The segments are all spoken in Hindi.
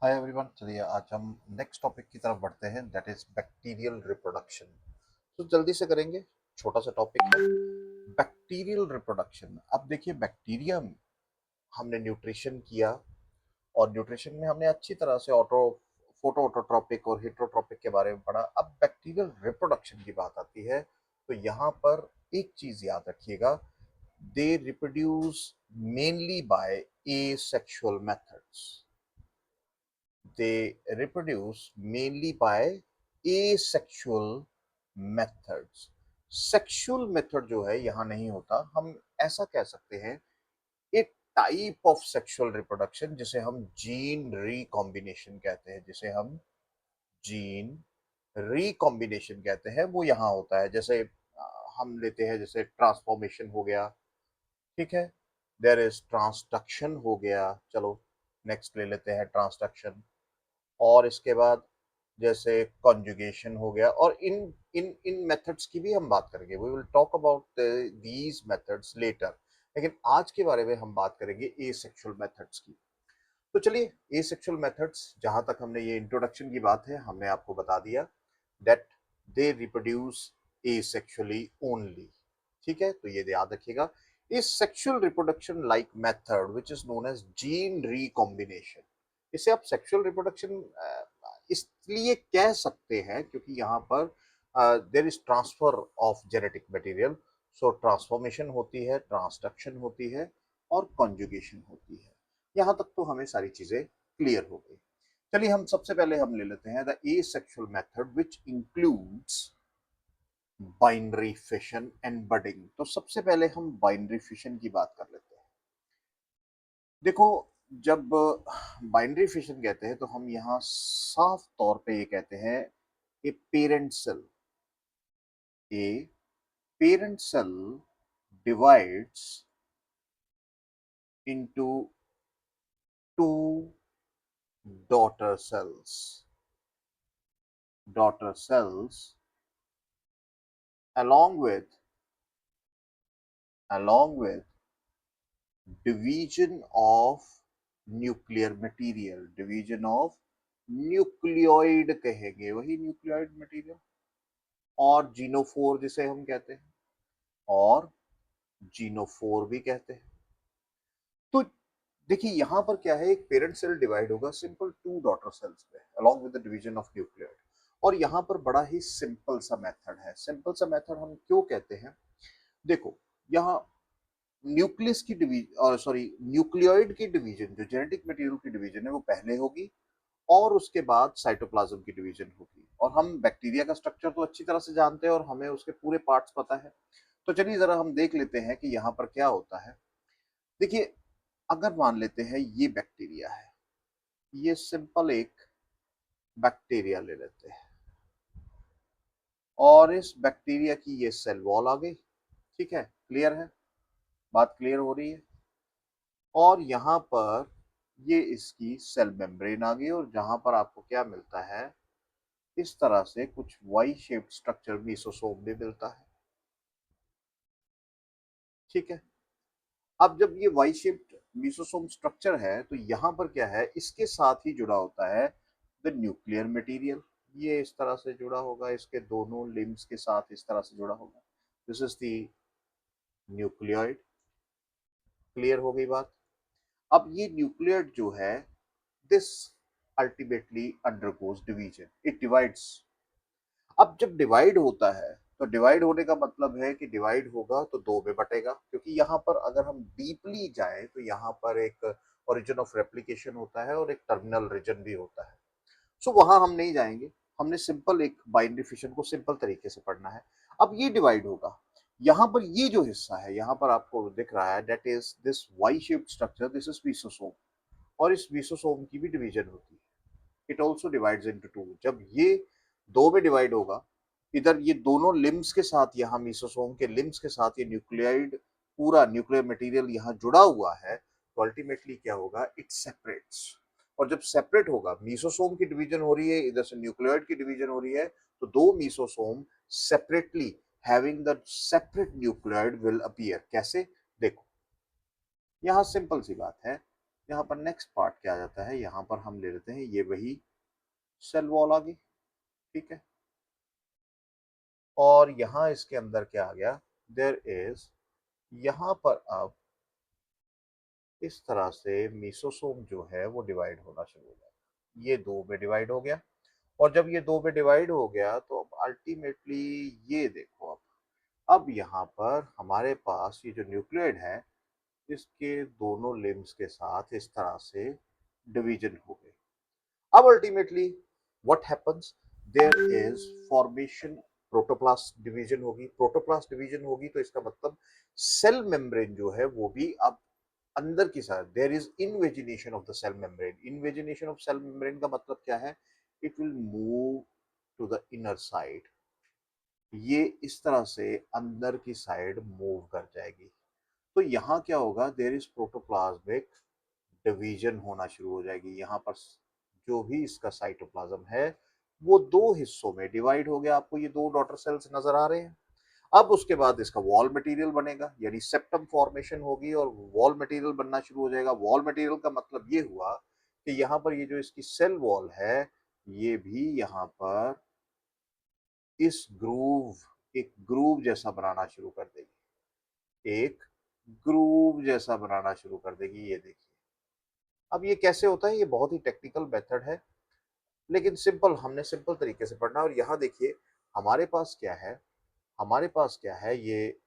हाय एवरीवन, चलिए आज हम नेक्स्ट टॉपिक की तरफ बढ़ते हैं, दैट इज बैक्टीरियल रिप्रोडक्शन। तो जल्दी से करेंगे, छोटा सा टॉपिक है बैक्टीरियल रिप्रोडक्शन। अब देखिए, बैक्टीरिया में हमने न्यूट्रिशन किया और न्यूट्रिशन में हमने अच्छी तरह से फोटो ऑटोट्रोपिक और हेटरोट्रोपिक के बारे में पढ़ा। अब बैक्टीरियल रिप्रोडक्शन की बात आती है तो यहाँ पर एक चीज याद रखिएगा, they reproduce mainly by asexual methods. they reproduce mainly by asexual methods. Sexual method जो है यहाँ नहीं होता, हम ऐसा कह सकते हैं एक टाइप ऑफ सेक्सुअल रिप्रोडक्शन जिसे हम जीन रिकॉम्बिनेशन कहते हैं, जिसे हम जीन रिकॉम्बिनेशन कहते हैं, वो यहाँ होता है। जैसे हम लेते हैं, जैसे ट्रांसफॉर्मेशन हो गया, ठीक है, देयर इज ट्रांसडक्शन हो गया। चलो नेक्स्ट ले लेते हैं ट्रांसडक्शन। और इसके बाद जैसे कॉन्जुगेशन हो गया, और इन इन इन मेथड्स की भी हम बात करेंगे। We will talk about these methods later, लेकिन आज के बारे में हम बात करेंगे एसेक्सुअल मेथड्स की। तो चलिए, एसेक्सुअल मेथड्स, जहां तक हमने ये इंट्रोडक्शन की बात है, हमने आपको बता दिया that they reproduce asexually only. ठीक है, तो ये याद रखिएगा, इस sexual reproduction like method which is known as gene recombination. इसे आप सेक्सुअल रिप्रोडक्शन इसलिए कह सकते हैं क्योंकि यहाँ पर there is transfer of genetic material. So transformation होती है, ट्रांसडक्शन होती है और कॉन्जुगेशन होती है। यहाँ तक तो हमें सारी चीजें क्लियर हो गई। चलिए, हम सबसे पहले हम ले लेते हैं the asexual method which includes binary fission and budding. तो सबसे पहले हम बाइनरी फिशन की बात कर लेते हैं। देखो, जब बाइनरी फिशन कहते हैं तो हम यहाँ साफ तौर पे ये कहते हैं a parent cell, a parent cell divides into two daughter cells. Daughter cells along with along with division of nuclear material, division of nucleoid कहेंगे, वही न्यूक्लियोइड मटेरियल, और जीनोफोर जिसे हम कहते हैं, और जीनोफोर भी कहते हैं। तो देखिए, यहां पर क्या है, एक पेरेंट सेल डिवाइड होगा सिंपल टू डॉटर सेल्स पे along with the division of nucleoid. और यहाँ पर बड़ा ही सिंपल सा मेथड है। सिंपल सा मेथड हम क्यों कहते हैं, देखो, यहाँ न्यूक्लियस की डिवीजन, सॉरी, न्यूक्लियोइड की डिवीजन, जो जेनेटिक मटेरियल की डिवीजन है, वो पहले होगी और उसके बाद साइटोप्लाज्म की डिवीजन होगी। और हम बैक्टीरिया का स्ट्रक्चर तो अच्छी तरह से जानते हैं और हमें उसके पूरे पार्ट्स पता है। तो चलिए जरा हम देख लेते हैं कि यहाँ पर क्या होता है। देखिए, अगर मान लेते हैं ये बैक्टीरिया है, ये सिंपल एक बैक्टीरिया ले लेते हैं, और इस बैक्टीरिया की ये सेल वॉल आ गई। ठीक है, क्लियर है, बात क्लियर हो रही है। और यहाँ पर ये इसकी सेल मेम्ब्रेन आ गई, और जहां पर आपको क्या मिलता है, इस तरह से कुछ वाई शेप्ड स्ट्रक्चर मीसोसोम भी मिलता है। ठीक है, अब जब ये वाई शेप्ड मीसोसोम स्ट्रक्चर है तो यहाँ पर क्या है, इसके साथ ही जुड़ा होता है द न्यूक्लियर मटेरियल। ये इस तरह से जुड़ा होगा, इसके दोनों लिम्स के साथ इस तरह से जुड़ा होगा। This is the nucleoid. Clear हो गई बात। अब ये न्यूक्लियोइड जो है, this ultimately undergoes division, it divides. अब जब डिवाइड होता है तो डिवाइड होने का मतलब है कि डिवाइड होगा तो दो में बटेगा, क्योंकि यहाँ पर अगर हम डीपली जाएं तो यहाँ पर एक ओरिजिन ऑफ रेप्लिकेशन होता है और एक टर्मिनल रीजन भी होता है। सो वहां हम नहीं जाएंगे, हमने सिंपल एक बाइनरी फिशन को सिंपल तरीके से पढ़ना है। अब ये डिवाइड होगा, यहाँ पर ये जो हिस्सा है, यहाँ पर आपको दिख रहा है, that is this Y shaped structure, this is mesosome. और इस मीसोसोम की भी डिवीजन होती है, it also divides into two. जब ये दो में डिवाइड होगा, इधर ये दोनों लिम्स के साथ, यहाँ मीसोसोम के लिम्स के साथ ये न्यूक्लियोइड, पूरा न्यूक्लियर मटेरियल यहाँ जुड़ा हुआ है, तो अल्टीमेटली क्या होगा, इट सेपरेट्स। और जब सेपरेट होगा, मीसोसोम की डिवीजन हो रही है, इधर से न्यूक्लियोइड की डिवीजन हो रही है, तो दो mesosome separately having the separate nucleoid will appear. कैसे, देखो, यहाँ सिंपल सी बात है, यहाँ पर नेक्स्ट पार्ट क्या आ जाता है, यहाँ पर हम ले लेते हैं ये वही सेल वॉल आ गई, ठीक है। और यहाँ इसके अंदर क्या आ गया, देयर इज, यहाँ पर अब इस तरह से मीसोसोम जो है वो डिवाइड होना शुरू हो जाएगा। ये दो में डिवाइड हो गया, और जब ये दो में डिवाइड हो गया तो अब अल्टीमेटली ये देखो, अब यहाँ पर हमारे पास ये जो न्यूक्लियोइड है इसके दोनों लिम्स के साथ इस तरह से डिवीजन हो गए। अब ultimately what happens, there is formation, protoplast division होगी। प्रोटोप्लास्ट डिवीजन होगी तो इसका मतलब सेल मेम्ब्रेन जो है वो भी अब अंदर की side, there is invagination of the cell membrane. Invagination of cell membrane का मतलब क्या है, it will move to the inner side, ये इस तरह से अंदर की साइड मूव कर जाएगी। तो यहाँ क्या होगा, देयर इज प्रोटोप्लाज्मिक डिवीजन होना शुरू हो जाएगी। यहाँ पर जो भी इसका साइटोप्लाज्म है वो दो हिस्सों में डिवाइड हो गया। आपको ये दो डॉटर सेल्स नजर आ रहे हैं। अब उसके बाद इसका वॉल मटेरियल बनेगा, यानी सेप्टम फॉर्मेशन होगी और वॉल मटेरियल बनना शुरू हो जाएगा। वॉल मटेरियल का मतलब ये हुआ कि यहाँ पर ये जो इसकी सेल वॉल है ये भी यहाँ पर इस ग्रूव, एक ग्रूव जैसा बनाना शुरू कर देगी, एक ग्रूव जैसा बनाना शुरू कर देगी। ये देखिए, अब ये कैसे होता है, ये बहुत ही टेक्निकल मेथड है, लेकिन सिंपल, हमने सिंपल तरीके से पढ़ना। और यहाँ देखिए हमारे पास क्या है, हमारे पास क्या है, ये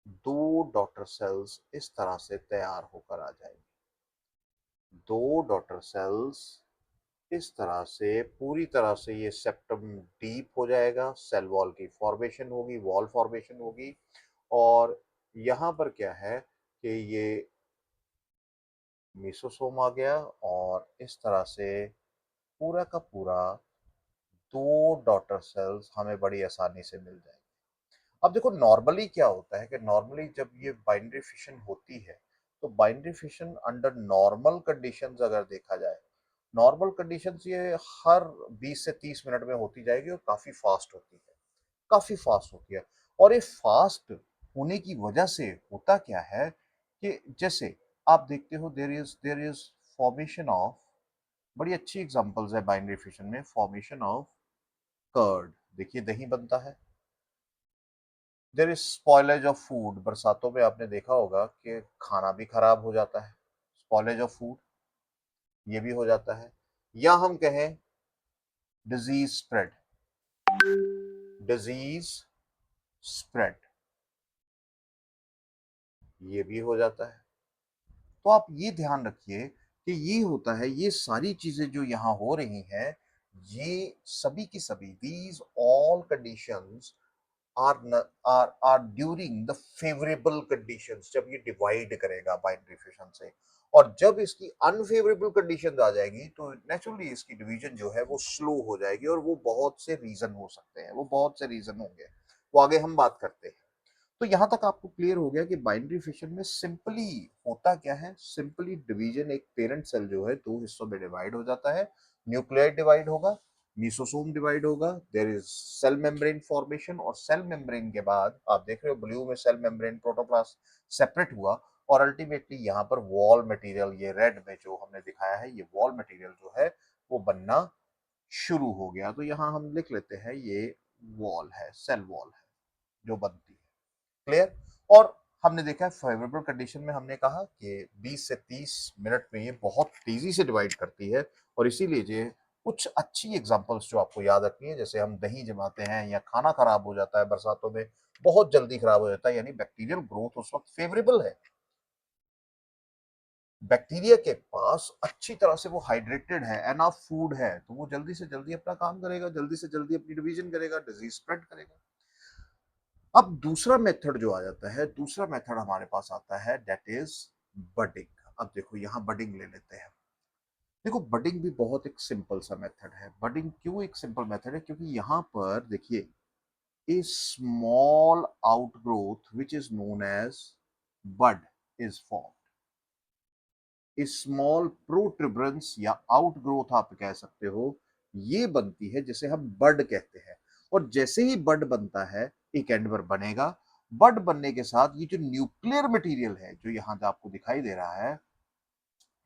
दो डॉटर सेल्स इस तरह से तैयार होकर आ जाएंगे। दो डॉटर सेल्स इस तरह से पूरी तरह से ये सेप्टम डीप हो जाएगा, सेल वॉल की फॉर्मेशन होगी, वॉल फॉर्मेशन होगी। और यहाँ पर क्या है कि ये मीसोसोम आ गया और इस तरह से पूरा का पूरा दो डॉटर सेल्स हमें बड़ी आसानी से मिल जाएंगे। अब देखो नॉर्मली क्या होता है कि नॉर्मली जब ये बाइनरी फिशन होती है तो binary fission under normal conditions अगर देखा जाए, नॉर्मल कंडीशंस ये हर 20 से 30 मिनट में होती जाएगी और काफी फास्ट होती है, काफी फास्ट होती है। और ये फास्ट होने की वजह से होता क्या है कि जैसे आप देखते हो देयर इज फॉर्मेशन ऑफ, बड़ी अच्छी एग्जांपल्स है बाइनरी फिशन में, फॉर्मेशन ऑफ कर्ड, देखिए दही बनता है। There is spoilage of food, बरसातों में आपने देखा होगा कि खाना भी खराब हो जाता है, स्पॉइलेज ऑफ फूड ये भी हो जाता है। या हम कहें डिजीज स्प्रेड, डिजीज स्प्रेड ये भी हो जाता है। तो आप ये ध्यान रखिए कि ये होता है, ये सारी चीजें जो यहाँ हो रही हैं ये सभी की सभी, these all conditions are during the favourable conditions, जब ये डिवाइड करेगा बाइनरी फिशन से। और जब इसकी अनफेवरेबल कंडीशंस आ जाएगी तो नेचुरली इसकी डिवीजन जो है वो स्लो हो जाएगी। और वो बहुत से रीजन हो सकते हैं, वो बहुत से रीजन होंगे, वो आगे हम बात करते हैं। तो यहां तक आपको क्लियर हो गया कि बाइनरी फिशन में सिंपली होता क्या है, सिंपली डिवीजन, एक पेरेंट सेल जो है दो हिस्सों में डिवाइड हो जाता है, न्यूक्लियाइड डिवाइड होगा, मीसोसोम डिवाइड होगा, there is cell membrane formation. और सेल मेम्ब्रेन के बाद आप देख रहे हो ब्लू में सेल मेम्ब्रेन प्रोटोप्लास्ट सेपरेट हुआ, और अल्टीमेटली यहाँ पर वॉल मटेरियल, ये रेड में जो हमने दिखाया है, ये वॉल मटेरियल जो है वो बनना शुरू हो गया। तो यहाँ हम लिख लेते हैं ये वॉल है, सेल वॉल है जो बनती है। क्लियर। और हमने देखा है फेवरेबल कंडीशन में हमने कहा कि 20 से 30 मिनट में ये बहुत तेजी से डिवाइड करती है। और इसीलिए ये कुछ अच्छी एग्जांपल्स जो आपको याद रखनी है, जैसे हम दही जमाते हैं या खाना खराब हो जाता है बरसातों में, बहुत जल्दी खराब हो जाता है, यानी बैक्टीरियल ग्रोथ उस वक्त फेवरेबल है। बैक्टीरिया के पास अच्छी तरह से वो हाइड्रेटेड है, एनफ फूड है, तो वो जल्दी से जल्दी अपना काम करेगा, जल्दी से जल्दी अपनी डिवीजन करेगा, डिजीज स्प्रेड करेगा। अब दूसरा मेथड जो आ जाता है, दूसरा मेथड हमारे पास आता है, दैट इज बडिंग। अब देखो यहाँ बडिंग ले लेते हैं। देखो बडिंग भी बहुत एक सिंपल सा मेथड है। बडिंग क्यों एक सिंपल मेथड है, क्योंकि यहाँ पर देखिए a small outgrowth which is known as bud is form. Small protuberance या आउटग्रोथ आप कह सकते हो, ये बनती है जिसे हम बड कहते हैं। और जैसे ही बड बनता है एक एंड पर बनेगा, बड बनने के साथ ये जो न्यूक्लियर मटेरियल है जो यहाँ आपको दिखाई दे रहा है,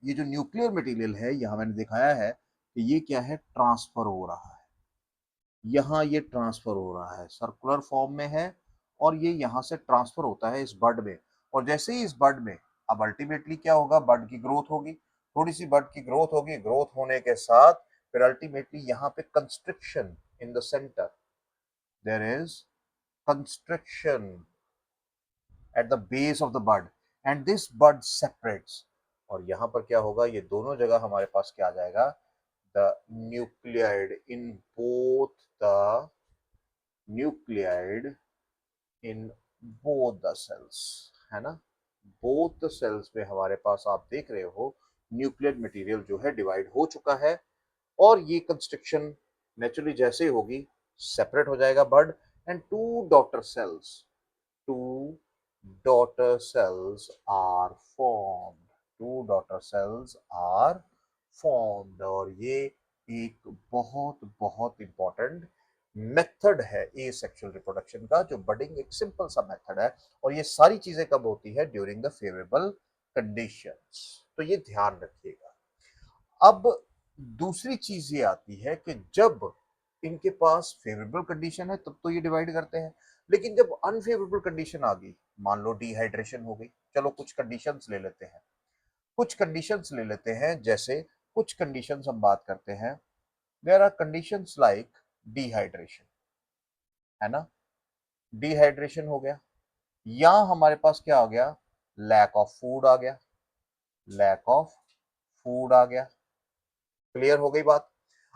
ये जो न्यूक्लियर मटेरियल है, यहाँ मैंने दिखाया है कि ये क्या है, ट्रांसफर हो रहा है। यहाँ ये ट्रांसफर हो रहा है, सर्कुलर फॉर्म में है और ये यहाँ से ट्रांसफर होता है इस बड में। और जैसे ही इस बड में, अब अल्टीमेटली क्या होगा, बड की ग्रोथ होगी, थोड़ी सी बड की ग्रोथ होगी, ग्रोथ होने के साथ फिर अल्टीमेटली यहाँ पे constriction in the centre, there is constriction at the base of the bud and this bud separates। और यहाँ पर क्या होगा, ये दोनों जगह हमारे पास क्या आ जाएगा, the nucleid in both the nucleid in both the cells, है ना। both the cells में हमारे पास आप देख रहे हो न्यूक्लियर मटेरियल जो है डिवाइड हो चुका है और ये कंस्ट्रक्शन नेचुरली जैसे ही होगी सेपरेट हो जाएगा bud and two daughter cells, two daughter cells are formed, two daughter cells are formed। और ये एक बहुत बहुत इंपॉर्टेंट मेथड है ए सेक्सुअल रिप्रोडक्शन का, जो बडिंग एक सिंपल सा मेथड है और ये सारी चीजें कब होती है, ड्यूरिंग द फेवरेबल कंडीशंस। तो ये ध्यान रखिएगा। अब दूसरी चीज ये आती है कि जब इनके पास फेवरेबल कंडीशन है तब तो ये डिवाइड करते हैं, लेकिन जब अनफेवरेबल कंडीशन आ गई, मान लो डिहाइड्रेशन हो गई, चलो कुछ कंडीशंस ले लेते हैं, कुछ कंडीशंस ले लेते हैं, जैसे कुछ कंडीशंस हम बात करते हैं, there are conditions like dehydration, है ना। डिहाइड्रेशन हो गया, या हमारे पास क्या आ गया, लैक ऑफ फूड आ गया, लैक ऑफ फूड आ गया। क्लियर हो गई बात।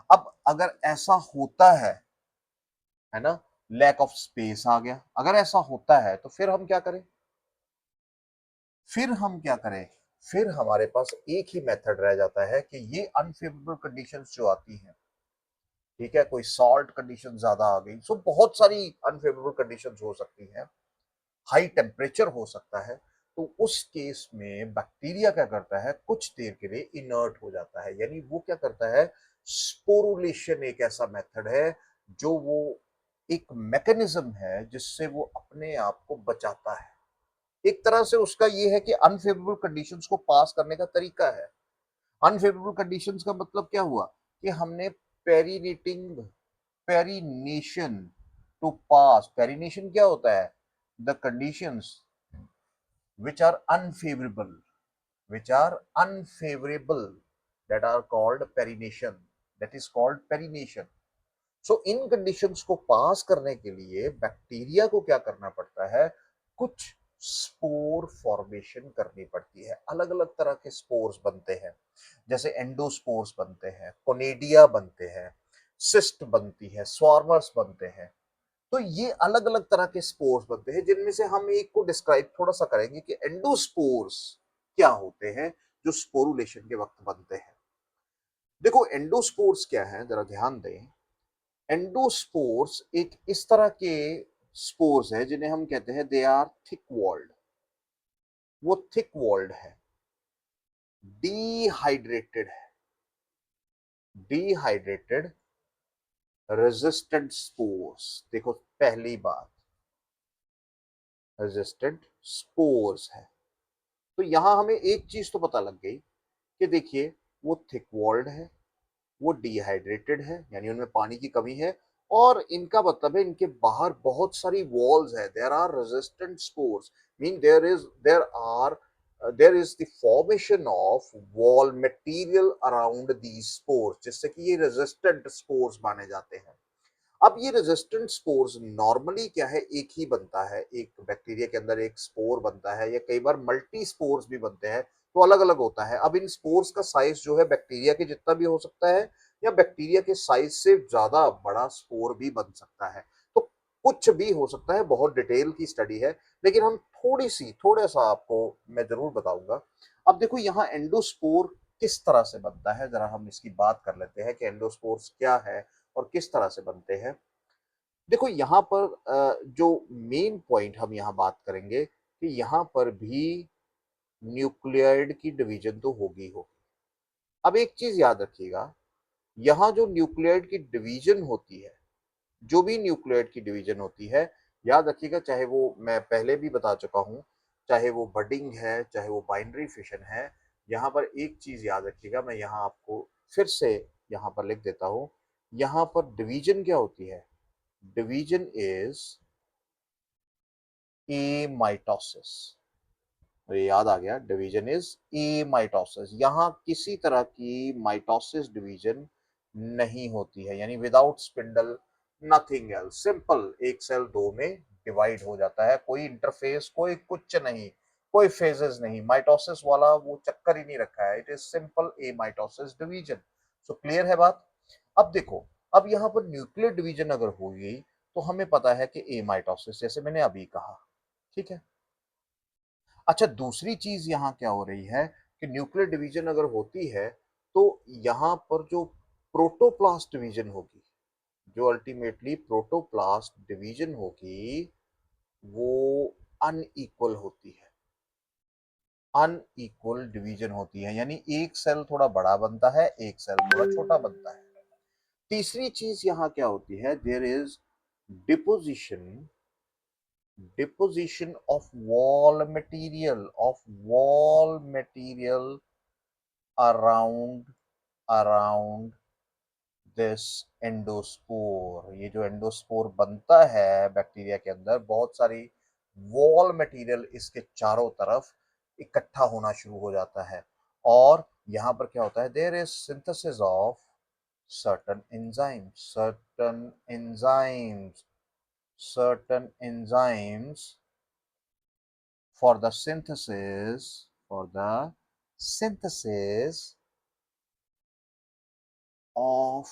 अब अगर ऐसा होता है ना, लैक ऑफ स्पेस आ गया, अगर ऐसा होता है तो फिर हम क्या करें, फिर हम क्या करें, फिर हमारे पास एक ही मेथड रह जाता है कि ये अनफेवरेबल कंडीशंस जो आती हैं, ठीक है, कोई सॉल्ट कंडीशन ज्यादा आ गई, सो बहुत सारी अनफेवरेबल कंडीशंस हो सकती हैं, हाई टेम्परेचर हो सकता है, तो उस केस में बैक्टीरिया क्या करता है, कुछ देर के लिए इनर्ट हो जाता है, यानी वो क्या करता है, स्पोरुलेशन एक ऐसा मेथड है जो वो एक मैकेनिज्म है जिससे वो अपने आप को बचाता है। एक तरह से उसका ये है कि अनफेवरेबल कंडीशंस को पास करने का तरीका है। अनफेवरेबल कंडीशंस का मतलब क्या हुआ कि हमने पेरिनेटिंग, पेरिनेशन टू पास, पेरिनेशन क्या होता है, the conditions which are unfavorable, which are unfavorable, that are called perination, that is called perination। So in conditions को पास करने के लिए बैक्टीरिया को क्या करना पड़ता है, कुछ स्पोर फॉर्मेशन करनी पड़ती है, अलग अलग तरह के स्पोर्स बनते हैं, जैसे एंडोस्पोर्स बनते हैं, कोनेडिया बनते हैं, सिस्ट बनती है, स्वार्मर्स बनते हैं। तो ये अलग अलग तरह के स्पोर्स बनते हैं, जिनमें से हम एक को डिस्क्राइब थोड़ा सा करेंगे कि एंडोस्पोर्स क्या होते हैं जो स्पोरुलेशन के वक्त बनते हैं। देखो एंडोस्पोर्स क्या है, जरा ध्यान दें। एंडोस्पोर्स एक इस तरह के स्पोर्स है जिन्हें हम कहते हैं दे आर थिक वॉल्ड, वो थिक वॉल्ड है, डिहाइड्रेटेड है, डिहाइड्रेटेड रेजिस्टेंट स्पोर्स। देखो पहली बात, रेजिस्टेंट स्पोर्स है। तो यहां हमें एक चीज तो पता लग गई कि देखिए वो थिक वॉल्ड है, वो डिहाइड्रेटेड है, यानी उनमें पानी की कमी है, और इनका मतलब है इनके बाहर बहुत सारी वॉल्स है, there are resistant spores, mean there is the formation of wall material around these spores, जिससे कि ये रेजिस्टेंट स्पोर्स माने जाते हैं। अब ये रेजिस्टेंट स्पोर्स नॉर्मली क्या है, एक ही बनता है, एक बैक्टीरिया के अंदर एक स्पोर बनता है, या कई बार मल्टी स्पोर्स भी बनते हैं, तो अलग अलग होता है। अब इन स्पोर्स का साइज जो है बैक्टीरिया के जितना भी हो सकता है, या बैक्टीरिया के साइज से ज्यादा बड़ा स्पोर भी बन सकता है, तो कुछ भी हो सकता है, बहुत डिटेल की स्टडी है, लेकिन हम थोड़ा सा आपको मैं जरूर बताऊंगा। अब देखो यहाँ एंडोस्पोर किस तरह से बनता है, जरा हम इसकी बात कर लेते हैं कि एंडोस्पोर्स क्या है और किस तरह से बनते हैं। देखो यहाँ पर जो मेन पॉइंट हम यहाँ बात करेंगे कि यहाँ पर भी न्यूक्लियोइड की डिवीजन तो होगी होगी। अब एक चीज याद रखिएगा, यहाँ जो न्यूक्लियोइड की डिवीजन होती है, जो भी न्यूक्लियोइड की डिवीजन होती है, याद रखिएगा, चाहे वो मैं पहले भी बता चुका हूँ, चाहे वो बडिंग है, चाहे वो बाइनरी फिशन है, यहाँ पर एक चीज याद रखिएगा, मैं यहाँ आपको फिर से यहाँ पर लिख देता हूँ। यहाँ पर डिवीजन क्या होती है? Division is a mitosis. मुझे याद आ गया, डिवीजन इज ए माइटोसिस। यहाँ किसी तरह की माइटोसिस डिवीजन नहीं होती है, यानी without spindle, nothing else, simple एक सेल दो में डिवाइड हो जाता है, कोई इंटरफेस, कोई कुछ नहीं, कोई फेजेस नहीं, माइटोसिस वाला वो चक्कर ही नहीं रखा है। It is simple A mitosis division. So clear है बात? अब देखो, अब यहाँ पर न्यूक्लियर डिवीजन अगर हुई तो हमें पता है कि ए माइटोसिस, जैसे मैंने अभी कहा, ठीक है। अच्छा, दूसरी चीज यहाँ क्या हो रही है कि न्यूक्लियर डिवीजन अगर होती है तो यहाँ पर जो प्रोटोप्लास्ट डिवीजन होगी, जो अल्टीमेटली प्रोटोप्लास्ट डिवीजन होगी, वो अनइक्वल होती है। अनइक्वल डिवीजन होती है, यानी एक सेल थोड़ा बड़ा बनता है, एक सेल थोड़ा छोटा बनता है। तीसरी चीज यहाँ क्या होती है? There is deposition, deposition of wall material around around this endospore. ये जो एंडोस्पोर बनता है बैक्टीरिया के अंदर, बहुत सारी वॉल मटेरियल इसके चारों तरफ इकट्ठा होना शुरू हो जाता है। और यहाँ पर क्या होता है? There is synthesis of certain enzymes, certain enzymes for the synthesis of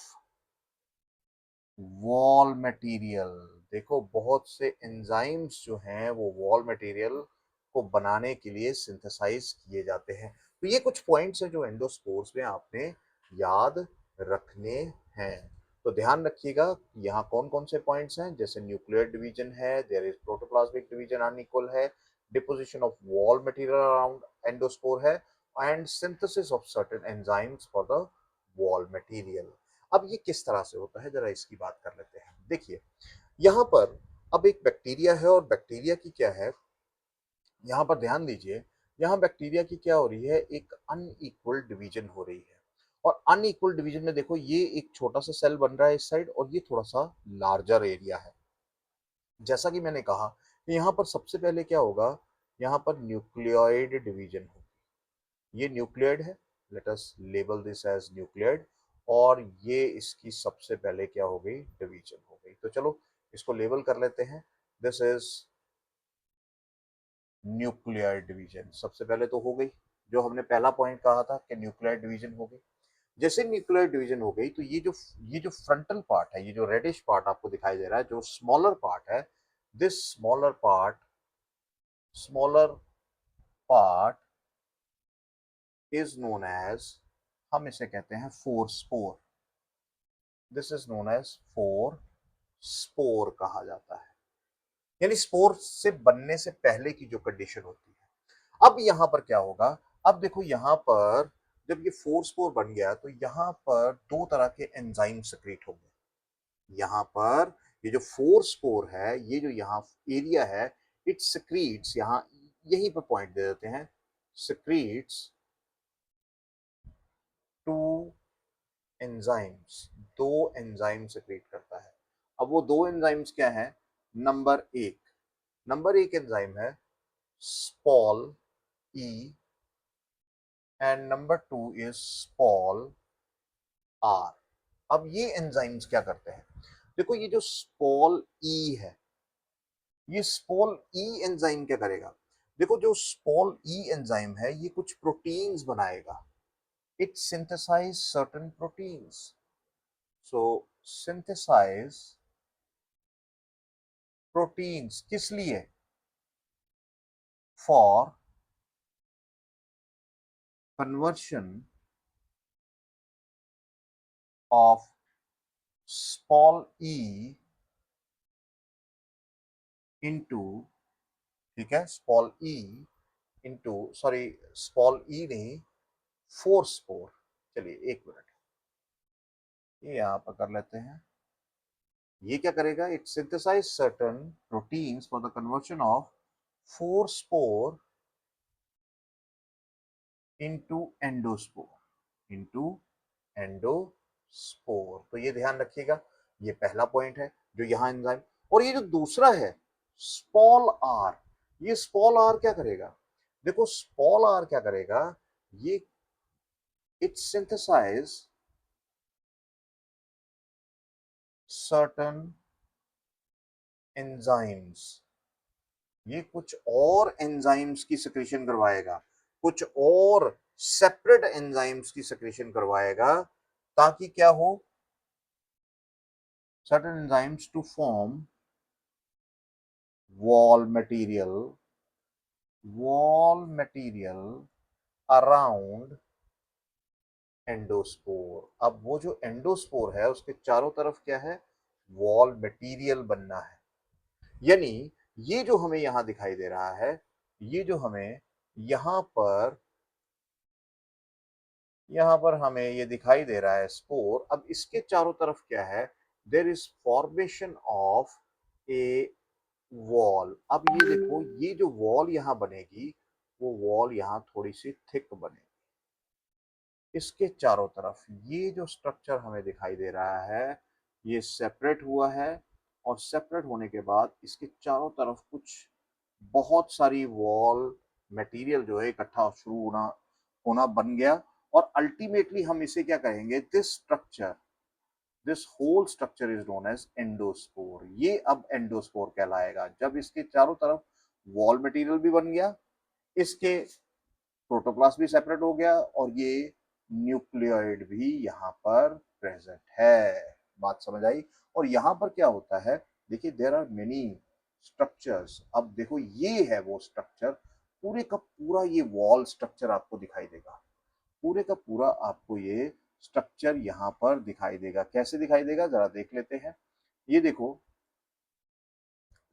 wall material. देखो, बहुत से एंजाइम्स जो हैं वो वॉल मटेरियल को बनाने के लिए सिंथेसाइज किए जाते हैं। तो ये कुछ पॉइंट्स हैं जो एंडोस्पोर्स में आपने याद रखने हैं। तो ध्यान रखिएगा यहाँ कौन कौन से पॉइंट्स हैं, जैसे न्यूक्लियर डिवीजन है, there is protoplasmic division unequal है, deposition of wall material around endospore है, and synthesis of certain enzymes for the wall material. अब ये किस तरह से होता है, जरा इसकी बात कर लेते हैं। देखिए, यहाँ पर अब एक बैक्टीरिया है, और बैक्टीरिया की क्या है, यहाँ पर ध्यान दीजिए, यहाँ बैक्टीरिया की क्या हो रही है? एक अनइक्वल डिवीजन हो रही है। और अनइक्वल डिवीजन में देखो, ये एक छोटा सा सेल बन रहा है इस साइड, और ये थोड़ा सा लार्जर एरिया है। जैसा कि मैंने कहा, यहाँ पर सबसे पहले क्या होगा? यहाँ पर न्यूक्लियोइड डिवीजन होगी। ये न्यूक्लियड है, let us label this as nucleoid. और ये इसकी सबसे पहले क्या हो गई? डिवीजन हो गई। तो चलो इसको लेबल कर लेते हैं। दिस इज न्यूक्लियर डिवीजन, सबसे पहले तो हो गई। जो हमने पहला पॉइंट कहा था कि न्यूक्लियर डिवीजन हो गई। जैसे न्यूक्लियर डिवीजन हो गई तो ये जो फ्रंटल पार्ट है, ये जो रेडिश पार्ट आपको दिखाई दे रहा है, जो स्मॉलर पार्ट है, this smaller part is known as, हम इसे कहते हैं forespore. This is known as forespore कहा जाता है, यानी स्पोर से बनने से पहले की जो कंडीशन होती है। अब यहां पर क्या होगा? अब देखो, यहां पर जब ये फोर स्पोर बन गया तो यहां पर दो तरह के एंजाइम सक्रिएट होंगे। यहां पर ये जो फोर स्पोर है, ये जो यहाँ एरिया है, इट सक्रीट्स, यहां यहीं पर पॉइंट दे देते हैं, सक्रीट्स टू एंजाइम्स। दो एंजाइम सेक्रेट करता है। अब वो दो एंजाइम्स क्या हैं? नंबर एक एंजाइम है स्पॉल E, and number two is स्पॉल आर। अब ये एंजाइम्स क्या करते हैं? देखो, ये जो स्पॉल ई है, ये स्पॉल ई एंजाइम क्या करेगा? देखो, जो स्पॉल ई एंजाइम है, ये कुछ प्रोटीन्स बनाएगा। It synthesise certain proteins. So synthesize proteins किस लिए? For conversion of small e into, ठीक है, small e into, sorry, small e नहीं, फोर स्पोर। चलिए एक मिनट, ये यहां पर कर लेते हैं। ये क्या करेगा? It synthesise certain proteins for the conversion of forespore into endospore, into endospore. तो ये ध्यान रखिएगा, ये पहला पॉइंट है जो यहां एंजाइम। और ये जो दूसरा है स्मॉल आर, ये स्मॉल आर क्या करेगा? देखो स्मॉल आर क्या करेगा, ये इट सिंथेसाइज सर्टन एंजाइम्स, ये कुछ और एंजाइम्स की सिक्रीशन करवाएगा, कुछ और सेपरेट एंजाइम्स की सिक्रीशन करवाएगा, ताकि क्या हो, certain enzymes to form wall material, wall material around endospore. अब वो जो एंडोस्पोर है उसके चारों तरफ क्या है, वॉल मटेरियल बनना है। यानी ये जो हमें यहां दिखाई दे रहा है, ये जो हमें यहां पर हमें ये दिखाई दे रहा है स्पोर, अब इसके चारों तरफ क्या है, there is formation of A wall. अब ये देखो, ये जो वॉल यहां बनेगी, वो वॉल यहां थोड़ी सी थिक बनेगी। इसके चारों तरफ ये जो स्ट्रक्चर हमें दिखाई दे रहा है, ये सेपरेट हुआ है, और सेपरेट होने के बाद इसके चारों तरफ कुछ बहुत सारी वॉल मटेरियल जो है इकट्ठा शुरू होना होना बन गया। और अल्टीमेटली हम इसे क्या कहेंगे, this structure, this whole structure is known as endospore. ये अब एंडोस्पोर कहलाएगा, जब इसके चारों तरफ वॉल मटेरियल भी बन गया, इसके प्रोटोप्लास्ट भी सेपरेट हो गया, और ये न्यूक्लियोइड भी यहाँ पर प्रेजेंट है। बात समझ आई? और यहाँ पर क्या होता है, देखिए देयर आर मेनी स्ट्रक्चर्स। अब देखो ये है वो स्ट्रक्चर, पूरे का पूरा ये वॉल स्ट्रक्चर आपको दिखाई देगा, पूरे का पूरा आपको ये स्ट्रक्चर यहाँ पर दिखाई देगा। कैसे दिखाई देगा जरा देख लेते हैं। ये देखो,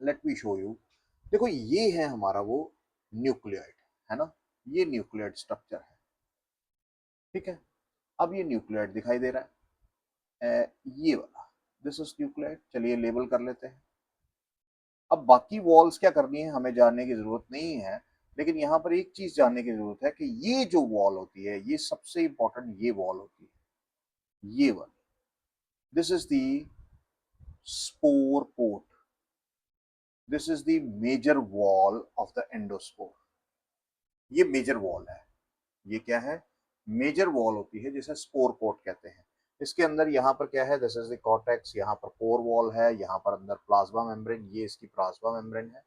लेट मी शो यू। देखो ये है हमारा वो न्यूक्लियोइड, है ना, ये न्यूक्लियोइड स्ट्रक्चर है, ठीक है। अब ये न्यूक्लियोइड दिखाई दे रहा है, ये वाला, दिस इज न्यूक्लियोइड। चलिए लेबल कर लेते हैं। अब बाकी वॉल्स क्या करनी है हमें जानने की जरूरत नहीं है, लेकिन यहाँ पर एक चीज जानने की जरूरत है कि ये जो वॉल होती है, ये सबसे इंपॉर्टेंट ये वॉल होती है, ये वाली, this is the spore port, this is the major wall of the endospore. ये मेजर वॉल है, ये क्या है, मेजर वॉल होती है, जिसे स्पोर कोट कहते हैं। इसके अंदर यहाँ पर क्या है, दिस इज द कॉर्टेक्स, यहाँ पर कोर वॉल है, यहाँ पर अंदर प्लाज्मा मेम्ब्रेन, ये इसकी प्लाज्मा मेम्ब्रेन है।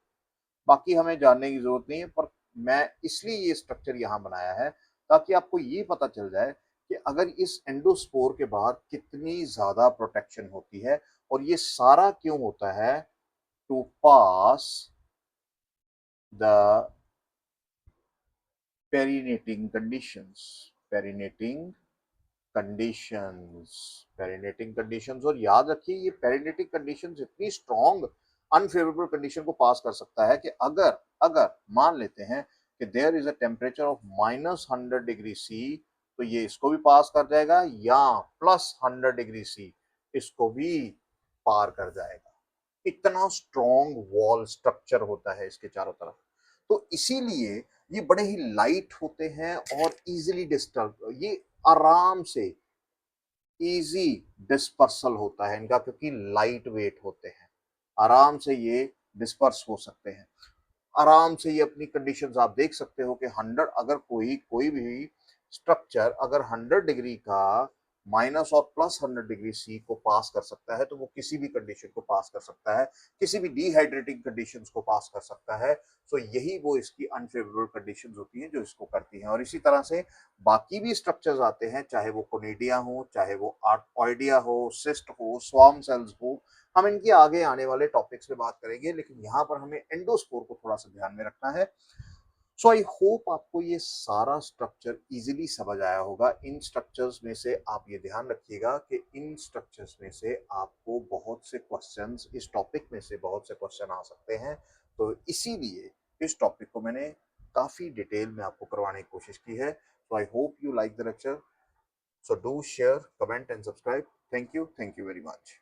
बाकी हमें जानने की जरूरत नहीं है, पर मैं इसलिए ये स्ट्रक्चर यहाँ बनाया है ताकि आपको ये पता चल जाए कि अगर इस एंडोस्पोर के बाद कितनी ज्यादा प्रोटेक्शन होती है, और ये सारा क्यों होता है, to pass the perennating conditions, perennating conditions, perennating conditions. और याद रखिए ये पेरिनेटिक कंडीशंस इतनी स्ट्रॉन्ग अनफेवरेबल कंडीशन को पास कर सकता है कि अगर अगर मान लेते हैं कि there is a temperature of -100 degree C, तो ये इसको भी पास कर जाएगा, या +100 डिग्री सी इसको भी पार कर जाएगा। इतना स्ट्रॉन्ग वॉल स्ट्रक्चर होता है इसके चारों तरफ। तो इसीलिए ये बड़े ही लाइट होते हैं और इजीली डिस्टर्ब, ये आराम से इजी डिस्पर्सल होता है इनका, क्योंकि लाइट वेट होते हैं, आराम से ये डिस्पर्स हो सकते हैं। आराम से ये अपनी कंडीशंस आप देख सकते हो कि 100, अगर कोई कोई भी स्ट्रक्चर अगर 100 डिग्री का माइनस और +100 डिग्री सी को पास कर सकता है, तो वो किसी भी कंडीशन को पास कर सकता है, किसी भी डिहाइड्रेटिंग कंडीशंस को पास कर सकता है। सो यही वो इसकी अनफेवरेबल कंडीशंस होती हैं जो इसको करती हैं। और इसी तरह से बाकी भी स्ट्रक्चर्स आते हैं, चाहे वो कोनिडिया हो, चाहे वो आर्टॉइडिया हो, सिस्ट हो, स्वार्म सेल्स हो। हम इनके आगे आने वाले टॉपिक्स पे बात करेंगे, लेकिन यहाँ पर हमें एंडोस्पोर को थोड़ा सा ध्यान में रखना है। सो आई होप आपको ये सारा स्ट्रक्चर इजीली समझ आया होगा। इन स्ट्रक्चर्स में से आप ये ध्यान रखिएगा कि इन स्ट्रक्चर्स में से आपको बहुत से क्वेश्चंस, इस टॉपिक में से बहुत से क्वेश्चन आ सकते हैं। तो इसीलिए इस टॉपिक को मैंने काफी डिटेल में आपको करवाने की कोशिश की है। So I hope you like the lecture. So do share, comment and subscribe. Thank you very much.